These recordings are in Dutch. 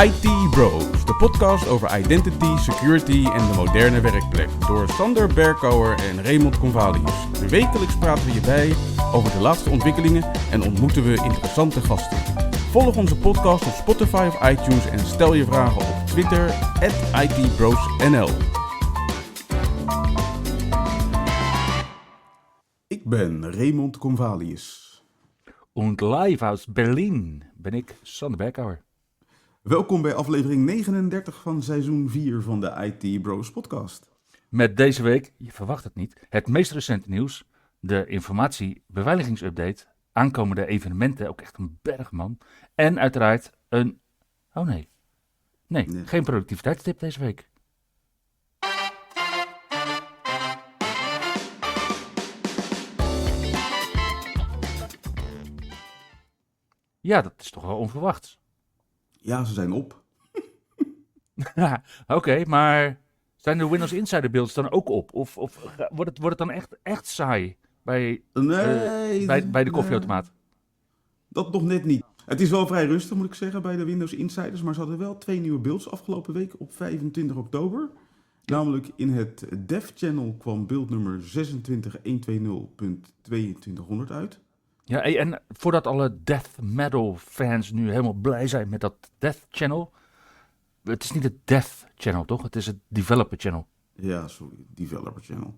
IT Bros, de podcast over identity, security en de moderne werkplek. Door Sander Berkouwer en Raymond Convalius. Wekelijks praten we je bij over de laatste ontwikkelingen en ontmoeten we interessante gasten. Volg onze podcast op Spotify of iTunes en stel je vragen op Twitter @ITBrosNL. Ik ben Raymond Convalius. Und live aus Berlin ben ik Sander Berkouwer. Welkom bij aflevering 39 van seizoen 4 van de IT Bros podcast. Met deze week, je verwacht het niet, het meest recente nieuws, de informatie-beveiligingsupdate, aankomende evenementen, ook echt een bergman, en uiteraard een... Oh nee, geen productiviteitstip deze week. Ja, dat is toch wel onverwachts. Ja, ze zijn op. Oké, maar zijn de Windows Insider builds dan ook op? Of wordt het dan echt saai bij de koffieautomaat? Dat nog net niet. Het is wel vrij rustig, moet ik zeggen, bij de Windows Insiders. Maar ze hadden wel 2 nieuwe builds afgelopen week op 25 oktober. Namelijk in het Dev Channel kwam build nummer 26.120.2200 uit. Ja, en voordat alle death metal fans nu helemaal blij zijn met dat Death Channel. Het is niet het Death Channel, toch? Het is het Developer Channel. Ja, sorry, Developer Channel.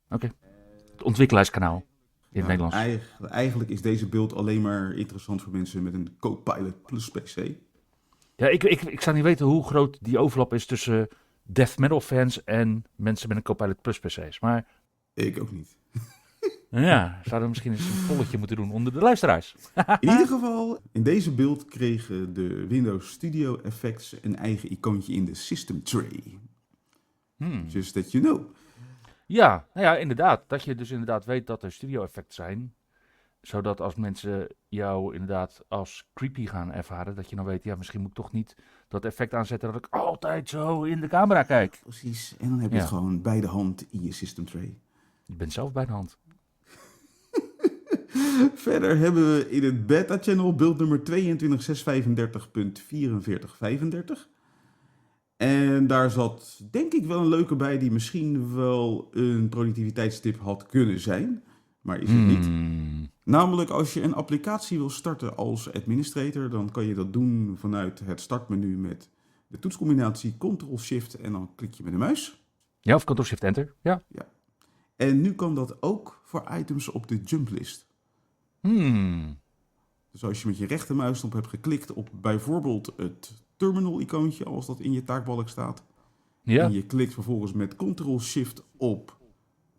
Oké. Het ontwikkelaarskanaal in het Nederlands. Eigenlijk is deze build alleen maar interessant voor mensen met een Copilot Plus PC. Ja, ik zou niet weten hoe groot die overlap is tussen death metal fans en mensen met een Copilot Plus PC's. Maar Ik ook niet. ja, zouden we misschien eens een polletje moeten doen onder de luisteraars. In ieder geval, in deze build kregen de Windows Studio Effects een eigen icoontje in de System Tray. Just that you know. Ja, nou ja, inderdaad. Dat je dus inderdaad weet dat er studio effecten zijn. Zodat als mensen jou inderdaad als creepy gaan ervaren, dat je dan weet, ja, misschien moet ik toch niet dat effect aanzetten dat ik altijd zo in de camera kijk. Precies, en dan heb je het gewoon bij de hand in je System Tray. Je bent zelf bij de hand. Verder hebben we in het beta-channel build nummer 22.635.4435. En daar zat denk ik wel een leuke bij die misschien wel een productiviteitstip had kunnen zijn. Maar is het niet. Namelijk als je een applicatie wil starten als administrator, dan kan je dat doen vanuit het startmenu met de toetscombinatie Ctrl-Shift en dan klik je met de muis. Ja, of Ctrl-Shift-Enter. Ja. En nu kan dat ook voor items op de jumplist. Dus als je met je rechtermuisknop hebt geklikt op bijvoorbeeld het terminal-icoontje, als dat in je taakbalk staat. Ja. En je klikt vervolgens met Ctrl-Shift op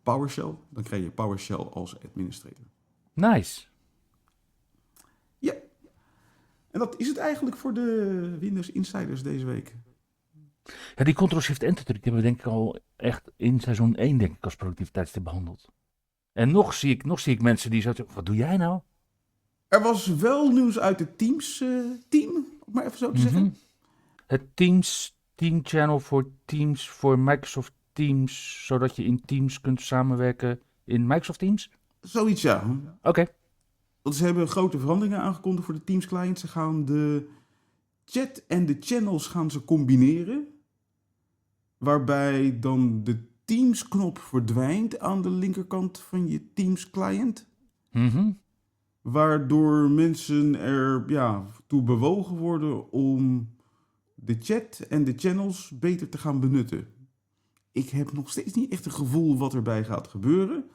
PowerShell, dan krijg je PowerShell als administrator. Nice. Ja. En dat is het eigenlijk voor de Windows Insiders deze week. Ja, die Ctrl-Shift-Enter truc hebben we denk ik al echt in seizoen 1 denk ik als productiviteitstip behandeld. En nog zie ik mensen die zo zeggen, wat doe jij nou? Er was wel nieuws uit het Teams-team, om maar even zo te zeggen. Het Team Channel voor Teams, voor Microsoft Teams, zodat je in Teams kunt samenwerken in Microsoft Teams? Zoiets, ja. Oké. Want ze hebben grote veranderingen aangekondigd voor de Teams client. Ze gaan de chat en de channels gaan ze combineren. Waarbij dan de Teams knop verdwijnt aan de linkerkant van je Teams client. Waardoor mensen er toe bewogen worden om de chat en de channels beter te gaan benutten. Ik heb nog steeds niet echt een gevoel wat erbij gaat gebeuren.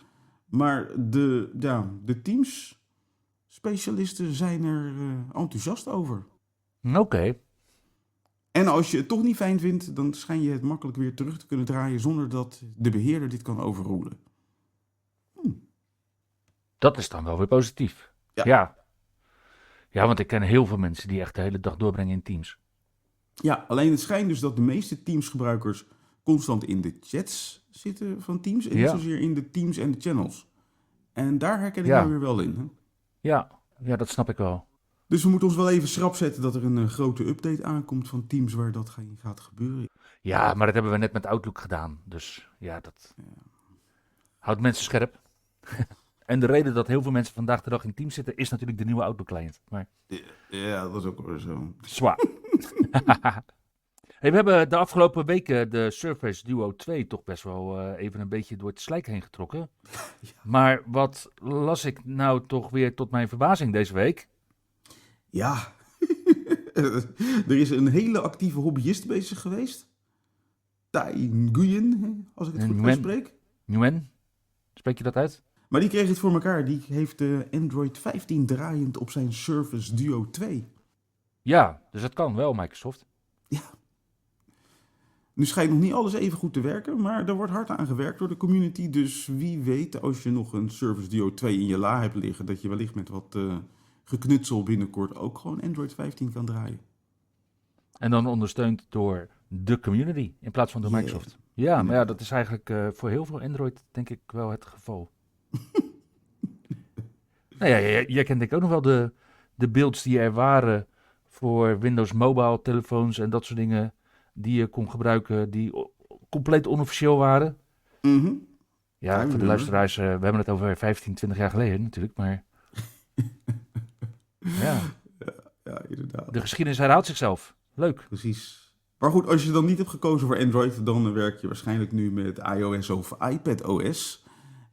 Maar de Teams specialisten zijn er enthousiast over. Oké. En als je het toch niet fijn vindt, dan schijn je het makkelijk weer terug te kunnen draaien zonder dat de beheerder dit kan overroelen. Dat is dan wel weer positief. Ja, want ik ken heel veel mensen die echt de hele dag doorbrengen in Teams. Ja, alleen het schijnt dus dat de meeste Teams-gebruikers constant in de chats zitten van Teams en niet zozeer in de Teams en de channels. En daar herken ik me weer wel in. Hè? Ja, dat snap ik wel. Dus we moeten ons wel even schrap zetten dat er een grote update aankomt van Teams waar dat gaat gebeuren. Ja, maar dat hebben we net met Outlook gedaan. Dus ja, dat houdt mensen scherp. En de reden dat heel veel mensen vandaag de dag in Teams zitten is natuurlijk de nieuwe Outlook client. Maar... Ja, dat is ook wel zo. Zwaar. Hey, we hebben de afgelopen weken de Surface Duo 2 toch best wel even een beetje door het slijk heen getrokken. Maar wat las ik nou toch weer tot mijn verbazing deze week? Ja, er is een hele actieve hobbyist bezig geweest. Tai Nguyen, als ik het goed Nguyen. uitspreek. Nguyen, spreek je dat uit? Maar die kreeg het voor elkaar. Die heeft Android 15 draaiend op zijn Surface Duo 2. Ja, dus dat kan wel, Microsoft. Nu schijnt nog niet alles even goed te werken, maar er wordt hard aan gewerkt door de community. Dus wie weet, als je nog een Surface Duo 2 in je la hebt liggen, dat je wellicht met wat geknutsel binnenkort ook gewoon Android 15 kan draaien. En dan ondersteund door de community in plaats van door Yeah. Microsoft. Ja, maar ja, dat is eigenlijk voor heel veel Android denk ik wel het geval. Nou ja, jij kent denk ik ook nog wel de builds die er waren voor Windows Mobile telefoons en dat soort dingen die je kon gebruiken die compleet onofficieel waren. Mhm. Ja, voor de hoor. luisteraars, we hebben het over 15, 20 jaar geleden natuurlijk, maar ja, Ja, inderdaad. de geschiedenis herhaalt zichzelf. Leuk. Precies. Maar goed, als je dan niet hebt gekozen voor Android, dan werk je waarschijnlijk nu met iOS of iPadOS.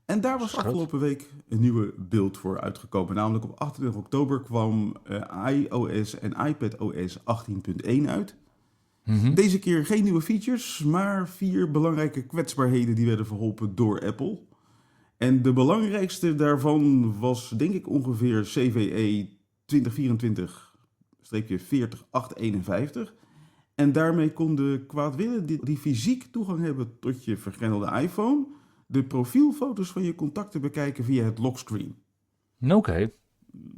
En daar was Schat. afgelopen week een nieuwe build voor uitgekomen. Namelijk op 28 oktober kwam iOS en iPadOS 18.1 uit. Mhm. Deze keer geen nieuwe features, maar 4 belangrijke kwetsbaarheden die werden verholpen door Apple. En de belangrijkste daarvan was denk ik ongeveer CVE 2024-40851. En daarmee konden kwaadwillen die fysiek toegang hebben tot je vergrendelde iPhone, de profielfoto's van je contacten bekijken via het lockscreen. Oké.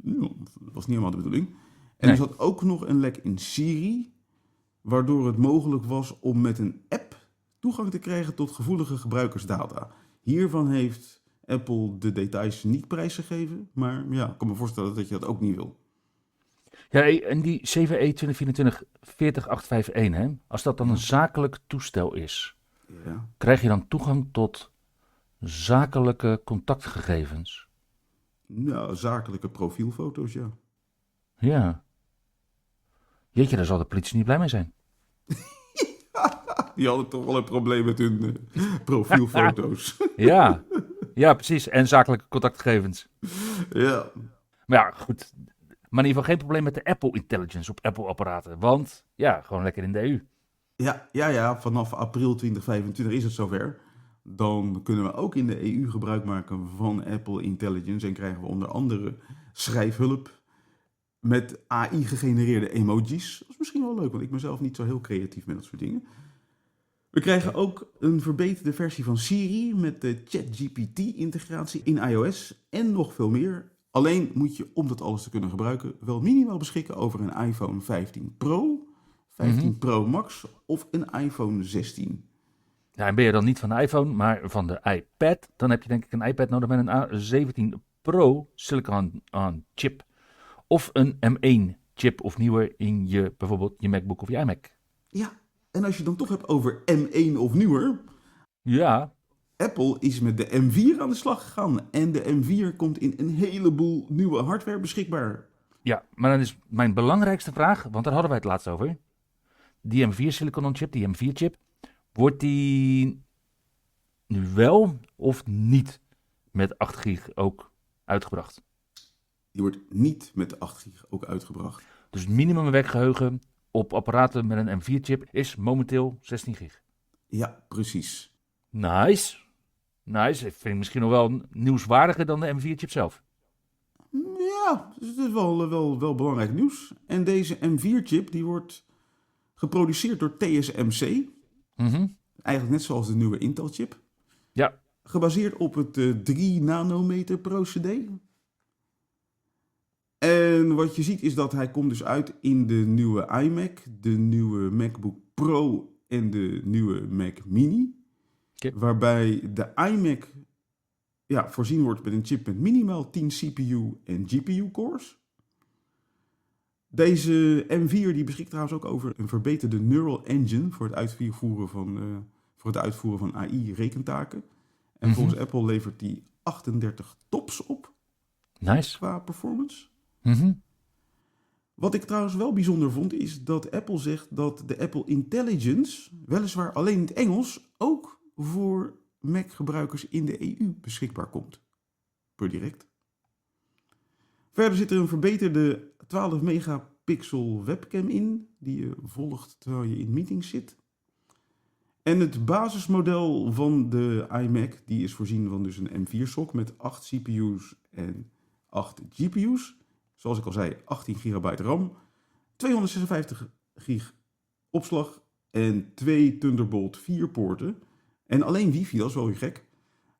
Ja, dat was niet helemaal de bedoeling. En Nee. er zat ook nog een lek in Siri, waardoor het mogelijk was om met een app toegang te krijgen tot gevoelige gebruikersdata. Hiervan heeft Apple de details niet prijsgegeven, maar ja, ik kan me voorstellen dat je dat ook niet wil. Ja, en die CVE 2024-40851, hè, als dat dan een zakelijk toestel is, Ja. krijg je dan toegang tot zakelijke contactgegevens? Nou, zakelijke profielfoto's, ja. Ja. Jeetje, daar zal de politie niet blij mee zijn. Die hadden toch wel een probleem met hun profielfoto's. Ja, ja, precies. En zakelijke contactgegevens. Ja. Maar ja, goed. Maar in ieder geval geen probleem met de Apple Intelligence op Apple-apparaten. Want, ja, gewoon lekker in de EU. Ja, vanaf april 2025 is het zover. Dan kunnen we ook in de EU gebruik maken van Apple Intelligence en krijgen we onder andere schrijfhulp met AI-gegenereerde emojis. Dat is misschien wel leuk, want ik ben zelf niet zo heel creatief met dat soort dingen. We krijgen ook een verbeterde versie van Siri met de ChatGPT-integratie in iOS en nog veel meer. Alleen moet je, om dat alles te kunnen gebruiken, wel minimaal beschikken over een iPhone 15 Pro, 15 Pro Max of een iPhone 16. Ja, en ben je dan niet van de iPhone, maar van de iPad, dan heb je denk ik een iPad nodig met een A17 Pro Silicon on chip. Of een M1 chip of nieuwer in je, bijvoorbeeld je MacBook of je iMac. Ja, en als je dan toch hebt over M1 of nieuwer, Ja, Apple is met de M4 aan de slag gegaan. En de M4 komt in een heleboel nieuwe hardware beschikbaar. ja, maar dan is mijn belangrijkste vraag, want daar hadden wij het laatst over. Die M4 Silicon on chip, die M4 chip, wordt die nu wel of niet met 8 gig ook uitgebracht? Die wordt niet met de 8 gig ook uitgebracht. Dus minimum werkgeheugen op apparaten met een M4 chip is momenteel 16 gig. Ja, precies. Nice. Nice. Ik vind het misschien nog wel nieuwswaardiger dan de M4 chip zelf. Ja, dus het is wel belangrijk nieuws. En deze M4-chip die wordt geproduceerd door TSMC. Mhm. Eigenlijk net zoals de nieuwe Intel-chip. Ja, Gebaseerd op het 3 nanometer procedé. En wat je ziet is dat hij komt dus uit in de nieuwe iMac, de nieuwe MacBook Pro en de nieuwe Mac Mini. Oké. Waarbij de iMac voorzien wordt met een chip met minimaal 10 CPU en GPU cores. Deze M4 die beschikt trouwens ook over een verbeterde Neural Engine voor het uitvoeren van AI-rekentaken. En volgens Apple levert die 38 tops op nice. qua performance. Mhm. Wat ik trouwens wel bijzonder vond, is dat Apple zegt dat de Apple Intelligence, weliswaar alleen in het Engels, ook voor Mac-gebruikers in de EU beschikbaar komt. Per direct. Verder zit er een verbeterde 12 megapixel webcam in, die je volgt terwijl je in meetings zit. En het basismodel van de iMac, die is voorzien van dus een M4-sok met 8 CPU's en 8 GPU's. Zoals ik al zei, 18 GB RAM, 256 gig opslag en 2 Thunderbolt 4 poorten. En alleen wifi, dat is wel weer gek.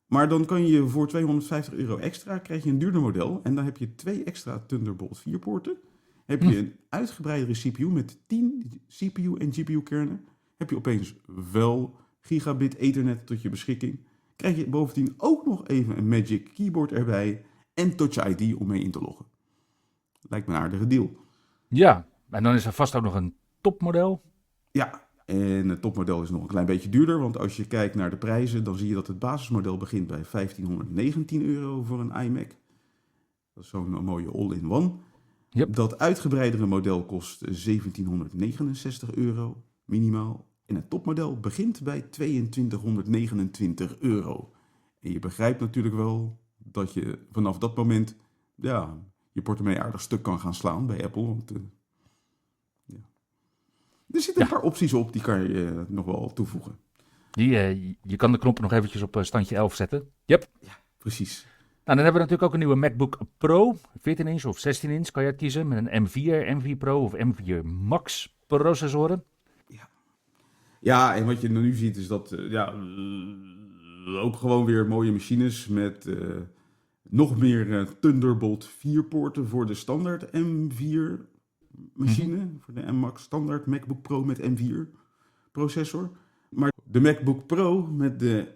Maar dan kan je voor €250 extra, krijg je een duurder model. En dan heb je 2 extra Thunderbolt 4 poorten. Heb je een uitgebreidere CPU met 10 CPU en GPU kernen. Heb je opeens wel gigabit ethernet tot je beschikking. Krijg je bovendien ook nog even een Magic Keyboard erbij en Touch ID om mee in te loggen. Lijkt me een aardige deal. Ja, en dan is er vast ook nog een topmodel. Ja, en het topmodel is nog een klein beetje duurder. Want als je kijkt naar de prijzen, dan zie je dat het basismodel begint bij €1519 voor een iMac. Dat is zo'n mooie all-in-one. Yep. Dat uitgebreidere model kost €1769 minimaal. En het topmodel begint bij €2229. En je begrijpt natuurlijk wel dat je vanaf dat moment je portemonnee aardig stuk kan gaan slaan bij Apple. Want er zitten een paar opties op, die kan je nog wel toevoegen. Je kan de knoppen nog eventjes op standje 11 zetten. Yep. Ja, precies. Nou, dan hebben we natuurlijk ook een nieuwe MacBook Pro. 14 inch of 16 inch kan je kiezen. Met een M4, M4 Pro of M4 Max processoren. Ja, en wat je nu ziet is dat ook gewoon weer mooie machines met nog meer Thunderbolt 4 poorten voor de standaard M4 machine. Voor de M-Max standaard MacBook Pro met M4 processor. Maar de MacBook Pro met de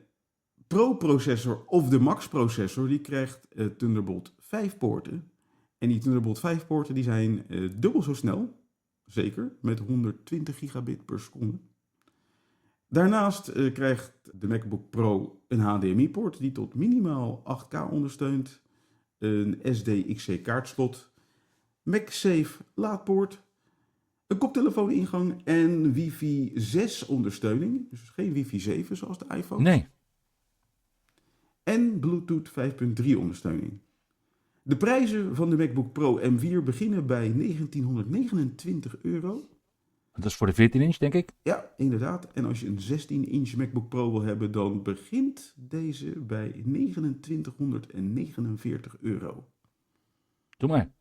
Pro processor of de Max processor, die krijgt Thunderbolt 5 poorten. En die Thunderbolt 5 poorten die zijn dubbel zo snel, zeker, met 120 gigabit per seconde. Daarnaast krijgt de MacBook Pro een HDMI-poort die tot minimaal 8K ondersteunt, een SD-XC kaartslot, MagSafe laadpoort, een koptelefoon-ingang en wifi 6 ondersteuning. Dus geen wifi 7 zoals de iPhone. Nee. En Bluetooth 5.3 ondersteuning. De prijzen van de MacBook Pro M4 beginnen bij €1929. Dat is voor de 14 inch, denk ik. Ja, inderdaad. En als je een 16-inch MacBook Pro wil hebben, dan begint deze bij €2949. Doe maar.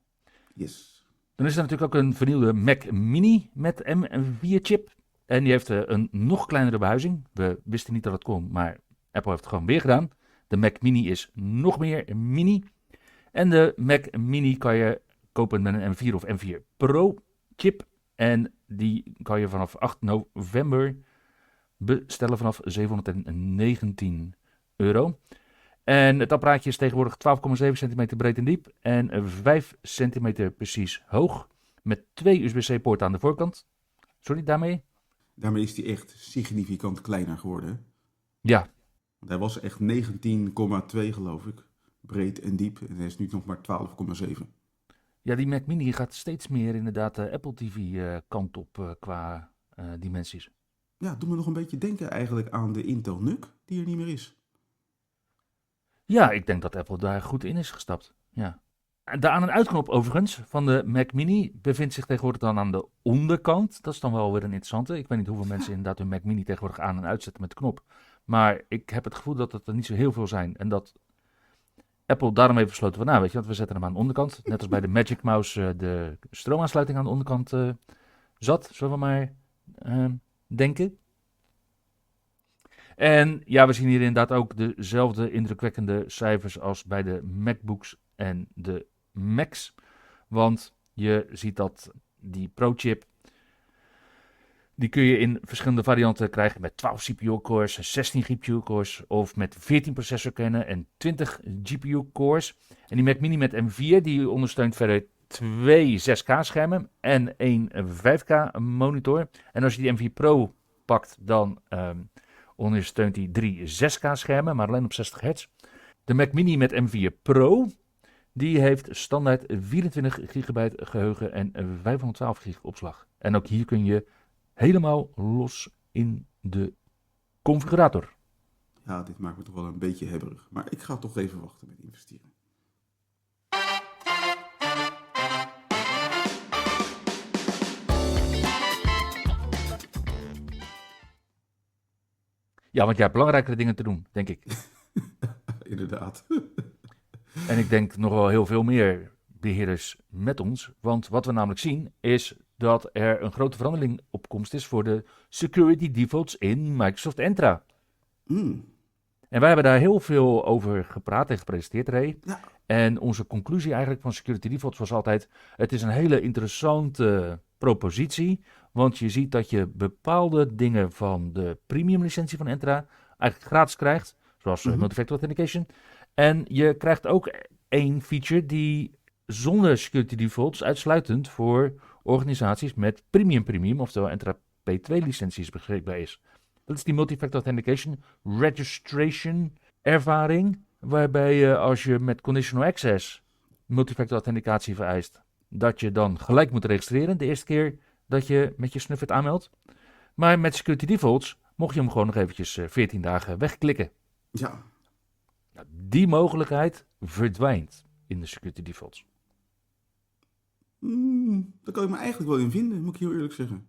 Yes. Dan is er natuurlijk ook een vernieuwde Mac Mini met M4-chip. En die heeft een nog kleinere behuizing. We wisten niet dat het kon, maar Apple heeft het gewoon weer gedaan. De Mac Mini is nog meer mini. En de Mac Mini kan je kopen met een M4 of M4 Pro chip. En die kan je vanaf 8 november bestellen vanaf €719. En het apparaatje is tegenwoordig 12,7 centimeter breed en diep en 5 centimeter precies hoog. Met 2 USB-C poorten aan de voorkant. Sorry, daarmee? Daarmee is die echt significant kleiner geworden. Hè? Ja. Want hij was echt 19,2 geloof ik. Breed en diep. En hij is nu nog maar 12,7. Ja, die Mac Mini gaat steeds meer inderdaad de Apple TV kant op qua dimensies. Ja, doet me nog een beetje denken eigenlijk aan de Intel NUC, die er niet meer is. Ja, ik denk dat Apple daar goed in is gestapt. Ja. De aan- en uitknop overigens van de Mac Mini bevindt zich tegenwoordig dan aan de onderkant. Dat is dan wel weer een interessante. Ik weet niet hoeveel mensen inderdaad hun Mac Mini tegenwoordig aan- en uitzetten met de knop. Maar ik heb het gevoel dat het er niet zo heel veel zijn. En dat Apple daarom heeft besloten van, nou weet je, want we zetten hem aan de onderkant. Net als bij de Magic Mouse de stroomaansluiting aan de onderkant zat, zullen we maar denken. En ja, we zien hier inderdaad ook dezelfde indrukwekkende cijfers als bij de MacBooks en de Macs. Want je ziet dat die Pro-chip, die kun je in verschillende varianten krijgen met 12 CPU-cores, 16 GPU-cores of met 14 processorkernen en 20 GPU-cores. En die Mac Mini met M4, die ondersteunt verder 2 6K-schermen en 1 5K-monitor. En als je die M4 Pro pakt, dan ondersteunt die 3 6K-schermen, maar alleen op 60 Hz. De Mac Mini met M4 Pro, Die heeft standaard 24 gigabyte geheugen en 512 gig opslag. En ook hier kun je helemaal los in de configurator. Ja, dit maakt me toch wel een beetje hebberig. Maar ik ga toch even wachten met investeren. Ja, want jij hebt belangrijkere dingen te doen, denk ik. Inderdaad. En ik denk nog wel heel veel meer beheerders met ons. Want wat we namelijk zien is dat er een grote verandering op komst is voor de security defaults in Microsoft Entra. En wij hebben daar heel veel over gepraat en gepresenteerd, Ray. Ja. En onze conclusie eigenlijk van security defaults was altijd: het is een hele interessante propositie. Want je ziet dat je bepaalde dingen van de premium licentie van Entra eigenlijk gratis krijgt. Zoals multifactor authentication. En je krijgt ook één feature die zonder security defaults uitsluitend voor organisaties met premium, oftewel Entra P2 licenties beschikbaar is. Dat is die multifactor authentication registration ervaring, waarbij je als je met conditional access multifactor authenticatie vereist, dat je dan gelijk moet registreren de eerste keer dat je met je snuffert aanmeldt. Maar met security defaults mocht je hem gewoon nog eventjes 14 dagen wegklikken. Ja. Nou, die mogelijkheid verdwijnt in de security defaults. Daar kan ik me eigenlijk wel in vinden, moet ik heel eerlijk zeggen.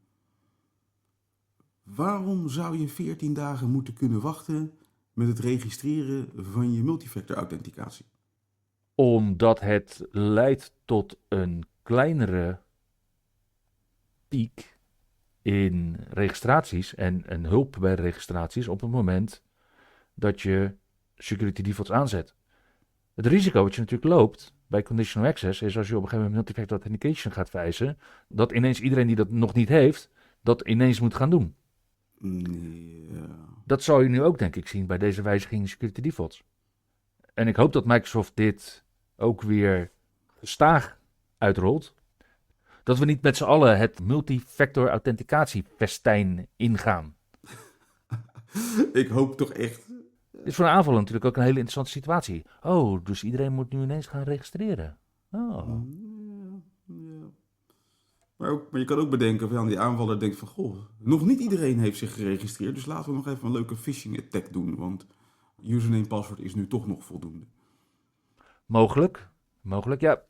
Waarom zou je 14 dagen moeten kunnen wachten met het registreren van je multifactor authenticatie? Omdat het leidt tot een kleinere piek in registraties en een hulp bij registraties op het moment dat je security defaults aanzet. Het risico wat je natuurlijk loopt bij conditional access is als je op een gegeven moment multifactor authentication gaat vereisen, dat ineens iedereen die dat nog niet heeft, dat ineens moet gaan doen. Ja. Dat zou je nu ook denk ik zien bij deze wijziging in security defaults. En ik hoop dat Microsoft dit ook weer gestaag uitrolt. Dat we niet met z'n allen het multifactor authenticatiefestijn ingaan. Ik hoop toch echt. Dit is voor een aanvaller natuurlijk ook een hele interessante situatie. Oh, dus iedereen moet nu ineens gaan registreren. Oh. Ja. Maar je kan ook bedenken van die aanvaller denkt van goh, nog niet iedereen heeft zich geregistreerd, dus laten we nog even een leuke phishing attack doen, want username password is nu toch nog voldoende. Mogelijk, ja.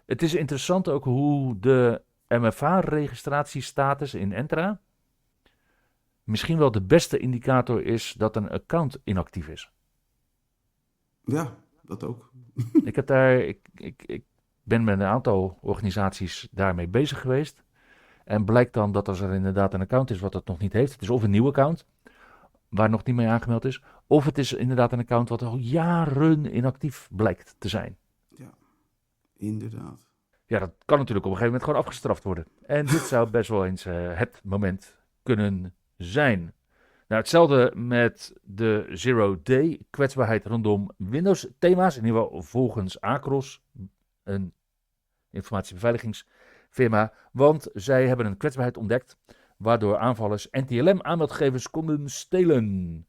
Het is interessant ook hoe de MFA-registratiestatus in Entra misschien wel de beste indicator is dat een account inactief is. Ja, dat ook. Ik ben met een aantal organisaties daarmee bezig geweest. En blijkt dan dat als er inderdaad een account is wat het nog niet heeft. Het is of een nieuw account, waar nog niet mee aangemeld is. Of het is inderdaad een account wat al jaren inactief blijkt te zijn. Ja, inderdaad. Ja, dat kan natuurlijk op een gegeven moment gewoon afgestraft worden. En dit zou best wel eens het moment kunnen zijn. Nou, hetzelfde met de zero-day kwetsbaarheid rondom Windows thema's. In ieder geval volgens Acros, een informatiebeveiligingsfirma. Want zij hebben een kwetsbaarheid ontdekt waardoor aanvallers NTLM-aanmeldgegevens konden stelen.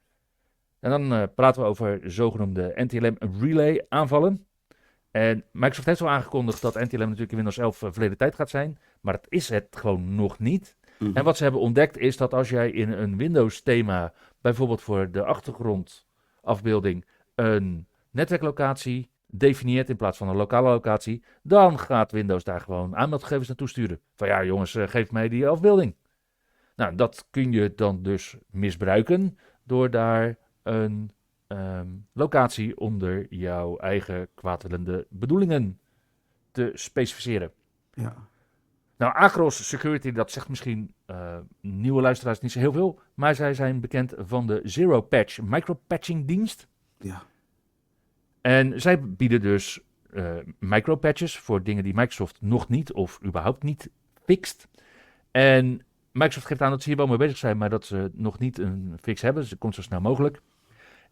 En dan praten we over zogenoemde NTLM-relay-aanvallen. En Microsoft heeft al aangekondigd dat NTLM natuurlijk in Windows 11 verleden tijd gaat zijn. Maar het is het gewoon nog niet. En wat ze hebben ontdekt is dat als jij in een Windows-thema, bijvoorbeeld voor de achtergrondafbeelding, een netwerklocatie definieert in plaats van een lokale locatie, dan gaat Windows daar gewoon aanmeldgegevens naartoe sturen. Van ja jongens, geef mij die afbeelding. Nou, dat kun je dan dus misbruiken door daar een locatie onder jouw eigen kwaadwillende bedoelingen te specificeren. Ja. Nou, Acros Security, dat zegt misschien nieuwe luisteraars niet zo heel veel, maar zij zijn bekend van de Zero Patch micropatching dienst. Ja. En zij bieden dus micropatches voor dingen die Microsoft nog niet of überhaupt niet fixt. En Microsoft geeft aan dat ze hier wel mee bezig zijn, maar dat ze nog niet een fix hebben. Dus het komt zo snel mogelijk.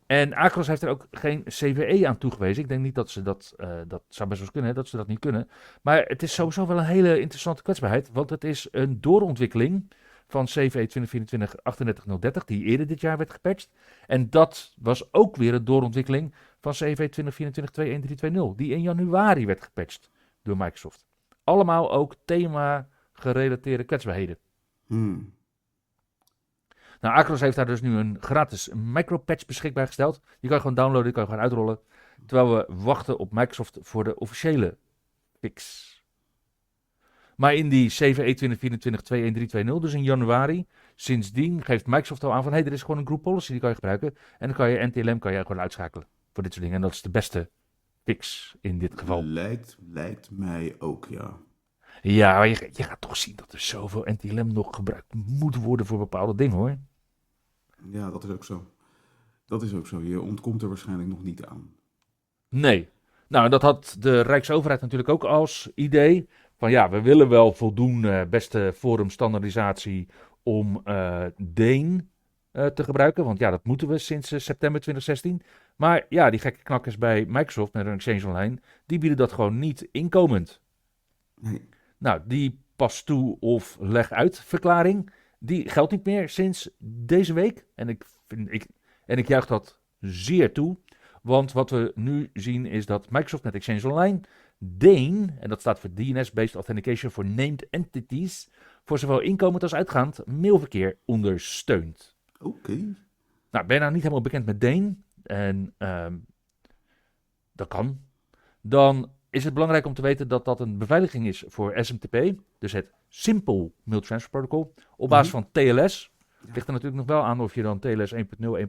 En Acros heeft er ook geen CVE aan toegewezen. Ik denk niet dat ze dat zou best wel kunnen, hè, dat ze dat niet kunnen. Maar het is sowieso wel een hele interessante kwetsbaarheid, want het is een doorontwikkeling van CVE 2024-38030, die eerder dit jaar werd gepatcht. En dat was ook weer een doorontwikkeling van CV 2024-21320, die in januari werd gepatcht door Microsoft. Allemaal ook thema-gerelateerde kwetsbaarheden. Nou, Acros heeft daar dus nu een gratis micropatch beschikbaar gesteld. Die kan je gewoon downloaden, die kan je gewoon uitrollen. Terwijl we wachten op Microsoft voor de officiële fix. Maar in die CVE 2024-21320, dus in januari, sindsdien geeft Microsoft al aan van, er is gewoon een group policy, die kan je gebruiken. En dan kan je NTLM gewoon uitschakelen voor dit soort dingen. En dat is de beste fix in dit geval. Lijkt mij ook, ja. Ja, maar je gaat toch zien dat er zoveel NTLM nog gebruikt moet worden voor bepaalde dingen, hoor. Ja, dat is ook zo. Dat is ook zo. Je ontkomt er waarschijnlijk nog niet aan. Nee. Nou, dat had de Rijksoverheid natuurlijk ook als idee. Van ja, we willen wel voldoen beste forumstandaardisatie om Dane te gebruiken. Want ja, dat moeten we sinds september 2016. Maar ja, die gekke knakkers bij Microsoft met hun Exchange Online, die bieden dat gewoon niet inkomend. Nee. Nou, die pas toe of leg uit verklaring, die geldt niet meer sinds deze week. En ik juich dat zeer toe. Want wat we nu zien is dat Microsoft met Exchange Online Dane, en dat staat voor DNS-based Authentication for Named Entities, voor zowel inkomend als uitgaand mailverkeer ondersteunt. Oké. Nou, ben je nou niet helemaal bekend met Dane, en dat kan, dan is het belangrijk om te weten dat dat een beveiliging is voor SMTP, dus het Simple Mail Transfer Protocol, op basis van TLS. Het ligt er natuurlijk nog wel aan of je dan TLS 1.0, 1.1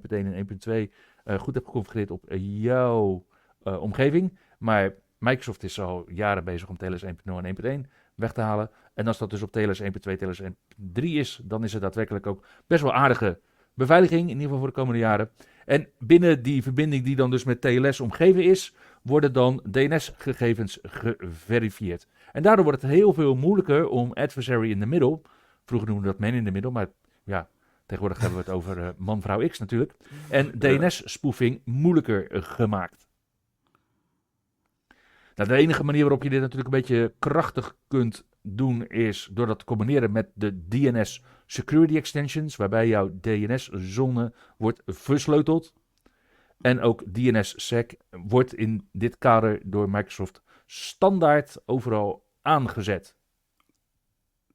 en 1.2 goed hebt geconfigureerd op jouw omgeving. Maar Microsoft is al jaren bezig om TLS 1.0 en 1.1 weg te halen. En als dat dus op TLS 1.2, TLS 1.3 is, dan is het daadwerkelijk ook best wel aardige beveiliging, in ieder geval voor de komende jaren. En binnen die verbinding die dan dus met TLS omgeven is, worden dan DNS-gegevens geverifieerd. En daardoor wordt het heel veel moeilijker om adversary in the middle, vroeger noemden we dat man in the middle, maar ja, tegenwoordig hebben we het over man-vrouw X natuurlijk, en DNS-spoofing moeilijker gemaakt. Nou, de enige manier waarop je dit natuurlijk een beetje krachtig kunt doen is door dat te combineren met de DNS Security Extensions, waarbij jouw DNS-zone wordt versleuteld. En ook DNSSEC wordt in dit kader door Microsoft standaard overal aangezet.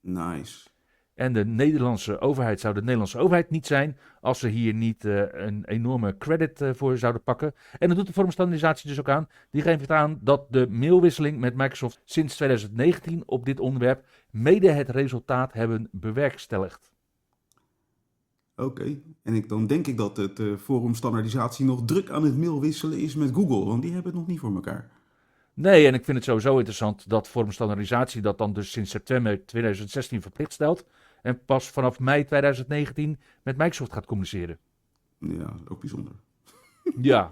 Nice. En de Nederlandse overheid zou de Nederlandse overheid niet zijn als ze hier niet een enorme credit voor zouden pakken. En dat doet de vormstandaardisatie dus ook aan. Die geeft aan dat de mailwisseling met Microsoft sinds 2019 op dit onderwerp mede het resultaat hebben bewerkstelligd. Oké. En dan denk ik dat het forumstandaardisatie nog druk aan het mailwisselen is met Google, want die hebben het nog niet voor elkaar. Nee, en ik vind het sowieso interessant dat vormstandaardisatie dat dan dus sinds september 2016 verplicht stelt. En pas vanaf mei 2019 met Microsoft gaat communiceren. Ja, ook bijzonder. Ja.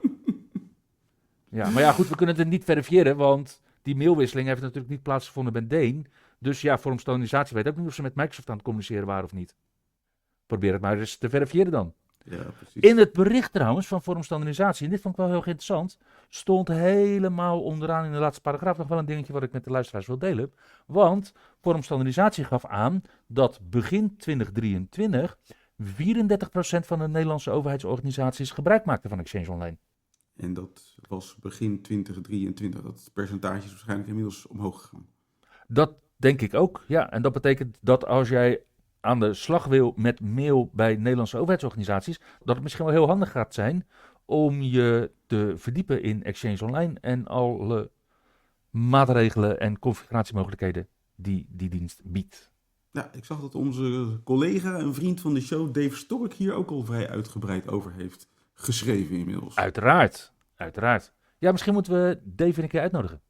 Ja, maar ja, goed, we kunnen het niet verifiëren, want die mailwisseling heeft natuurlijk niet plaatsgevonden met Dane. Dus ja, vormstandaardisatie weet ook niet of ze met Microsoft aan het communiceren waren of niet. Probeer het maar eens te verifiëren dan. Ja, precies. In het bericht trouwens van vormstandaardisatie, en dit vond ik wel heel interessant, stond helemaal onderaan in de laatste paragraaf nog wel een dingetje wat ik met de luisteraars wil delen. Want vormstandaardisatie gaf aan dat begin 2023 34% van de Nederlandse overheidsorganisaties gebruik maakten van Exchange Online. En dat was begin 2023. Dat percentage is waarschijnlijk inmiddels omhoog gegaan. Dat denk ik ook, ja. En dat betekent dat als jij aan de slag wil met mail bij Nederlandse overheidsorganisaties, dat het misschien wel heel handig gaat zijn om je te verdiepen in Exchange Online en alle maatregelen en configuratiemogelijkheden die die dienst biedt. Ja, ik zag dat onze collega en vriend van de show, Dave Stork, hier ook al vrij uitgebreid over heeft geschreven inmiddels. Uiteraard, uiteraard. Ja, misschien moeten we Dave een keer uitnodigen.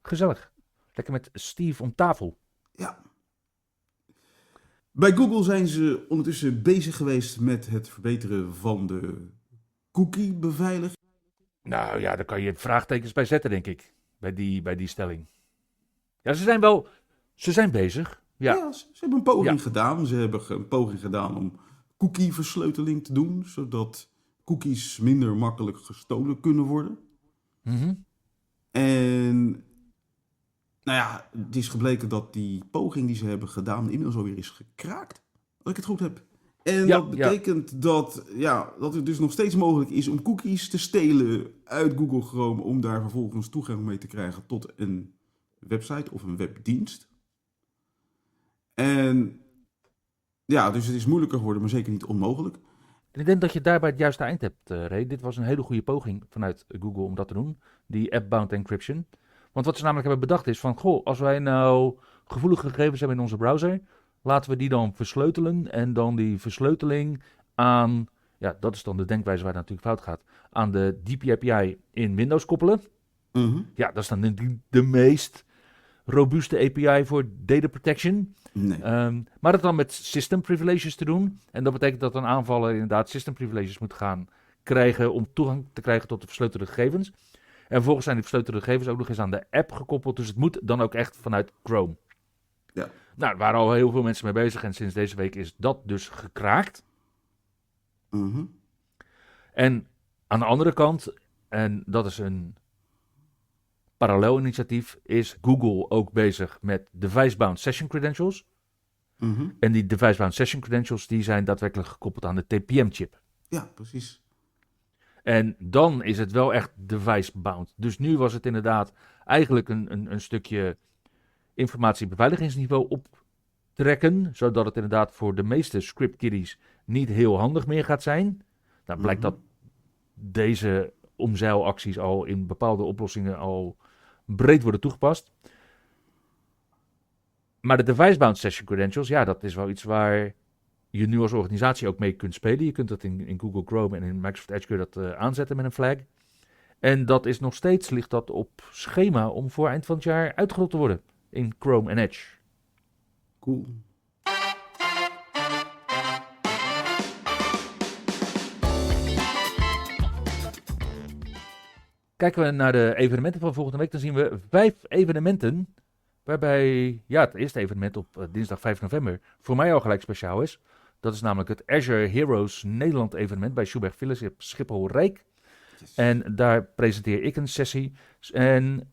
Gezellig. Lekker met Steve om tafel. Ja. Bij Google zijn ze ondertussen bezig geweest met het verbeteren van de cookie-beveiliging. Nou ja, daar kan je vraagtekens bij zetten, denk ik. Bij die stelling. Ja, ze zijn bezig. Ja. Ze hebben een poging gedaan. Ze hebben een poging gedaan om cookie-versleuteling te doen, zodat cookies minder makkelijk gestolen kunnen worden. Mm-hmm. En nou ja, het is gebleken dat die poging die ze hebben gedaan inmiddels alweer is gekraakt. Als ik het goed heb. En Ja, dat betekent dat het dus nog steeds mogelijk is om cookies te stelen uit Google Chrome om daar vervolgens toegang mee te krijgen tot een website of een webdienst. En ja, dus het is moeilijker geworden, maar zeker niet onmogelijk. En ik denk dat je daarbij het juiste eind hebt, Ray. Dit was een hele goede poging vanuit Google om dat te doen, die app-bound encryption. Want wat ze namelijk hebben bedacht is van, goh, als wij nou gevoelige gegevens hebben in onze browser, laten we die dan versleutelen en dan die versleuteling aan, ja, dat is dan de denkwijze waar het natuurlijk fout gaat, aan de DP-API in Windows koppelen. Ja, dat is dan de meest robuuste API voor data protection. Nee. Maar dat dan met system privileges te doen. En dat betekent dat een aanvaller inderdaad system privileges moet gaan krijgen om toegang te krijgen tot de versleutelde gegevens. En vervolgens zijn die versleutelde gegevens ook nog eens aan de app gekoppeld. Dus het moet dan ook echt vanuit Chrome. Ja. Nou, er waren al heel veel mensen mee bezig en sinds deze week is dat dus gekraakt. En aan de andere kant, en dat is een parallel initiatief, is Google ook bezig met device-bound session credentials. En die device-bound session credentials die zijn daadwerkelijk gekoppeld aan de TPM-chip. Ja, precies. En dan is het wel echt device-bound. Dus nu was het inderdaad eigenlijk een stukje informatiebeveiligingsniveau optrekken, zodat het inderdaad voor de meeste script kiddies niet heel handig meer gaat zijn. Nou blijkt dat deze omzeilacties al in bepaalde oplossingen al breed worden toegepast. Maar de device-bound session credentials, ja, dat is wel iets waar je nu als organisatie ook mee kunt spelen. Je kunt dat in Google Chrome en in Microsoft Edge kun je dat aanzetten met een flag. En dat is nog steeds, ligt dat op schema om voor eind van het jaar uitgerold te worden in Chrome en Edge. Cool. Kijken we naar de evenementen van volgende week, dan zien we 5 evenementen. Waarbij het eerste evenement op dinsdag 5 november voor mij al gelijk speciaal is. Dat is namelijk het Azure Heroes Nederland evenement bij Schubert Philips Schiphol-Rijk. Yes. En daar presenteer ik een sessie. En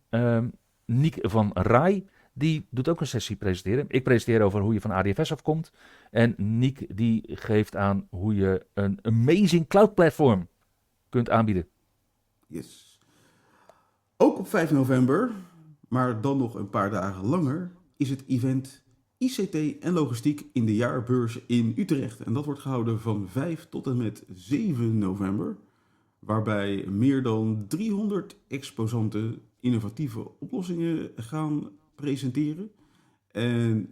Niek van Rai, die doet ook een sessie presenteren. Ik presenteer over hoe je van ADFS afkomt. En Niek die geeft aan hoe je een amazing cloud platform kunt aanbieden. Yes. Ook op 5 november, maar dan nog een paar dagen langer, is het event ICT en Logistiek in de Jaarbeurs in Utrecht. En dat wordt gehouden van 5 tot en met 7 november. Waarbij meer dan 300 exposanten innovatieve oplossingen gaan presenteren. En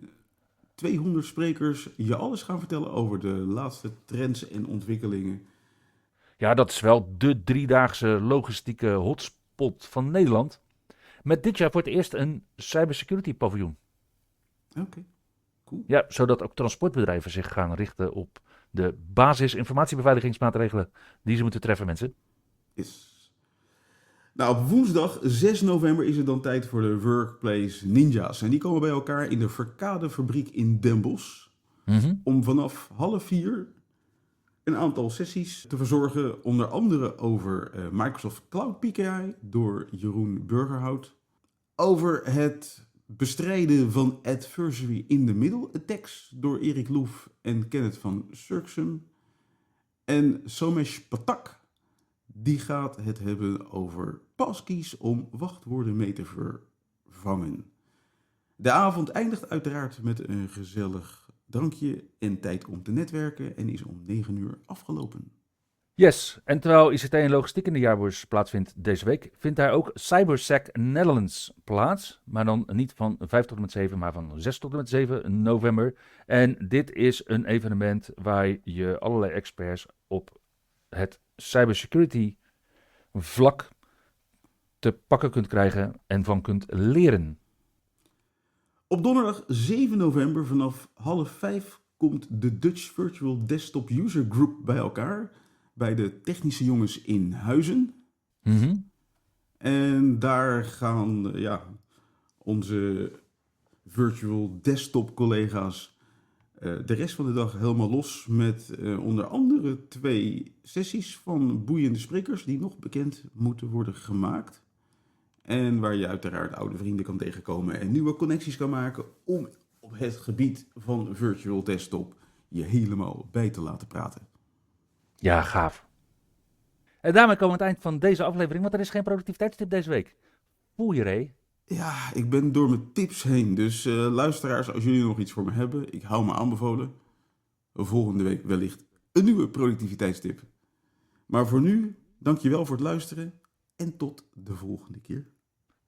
200 sprekers je alles gaan vertellen over de laatste trends en ontwikkelingen. Ja, dat is wel de 3-daagse logistieke hotspot van Nederland. Met dit jaar voor het eerst een cybersecurity paviljoen. Oké, cool. Ja, zodat ook transportbedrijven zich gaan richten op de basis informatiebeveiligingsmaatregelen die ze moeten treffen, mensen. Yes. Nou, op woensdag 6 november is het dan tijd voor de Workplace Ninja's. En die komen bij elkaar in de Verkadefabriek in Den Bosch. Om vanaf 3:30 een aantal sessies te verzorgen. Onder andere over Microsoft Cloud PKI door Jeroen Burgerhout. Over het bestrijden van adversary in the middle attacks door Erik Loef en Kenneth van Surksum. En Somesh Patak, die gaat het hebben over passkeys om wachtwoorden mee te vervangen. De avond eindigt uiteraard met een gezellig drankje en tijd om te netwerken en is om 9:00 afgelopen. Yes, en terwijl ICT en Logistiek in de jaarbeurs plaatsvindt deze week, vindt daar ook CyberSec Netherlands plaats. Maar dan niet van 5 tot en met 7, maar van 6 tot en met 7 november. En dit is een evenement waar je allerlei experts op het cybersecurity vlak te pakken kunt krijgen en van kunt leren. Op donderdag 7 november vanaf 4:30 komt de Dutch Virtual Desktop User Group bij elkaar. Bij de Technische Jongens in Huizen. En daar gaan onze virtual desktop collega's de rest van de dag helemaal los met onder andere 2 sessies van boeiende sprekers die nog bekend moeten worden gemaakt. En waar je uiteraard oude vrienden kan tegenkomen en nieuwe connecties kan maken om op het gebied van virtual desktop je helemaal bij te laten praten. Ja, gaaf. En daarmee komen we aan het eind van deze aflevering, want er is geen productiviteitstip deze week. Voel je, Ray? Ja, ik ben door mijn tips heen. Dus luisteraars, als jullie nog iets voor me hebben, ik hou me aanbevolen. Volgende week wellicht een nieuwe productiviteitstip. Maar voor nu, dankjewel voor het luisteren en tot de volgende keer.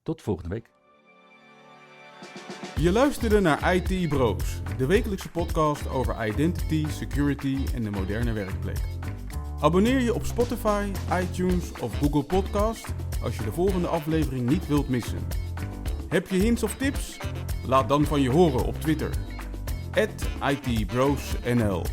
Tot volgende week. Je luisterde naar IT Bros, de wekelijkse podcast over identity, security en de moderne werkplek. Abonneer je op Spotify, iTunes of Google Podcast als je de volgende aflevering niet wilt missen. Heb je hints of tips? Laat dan van je horen op Twitter. @ITBrosNL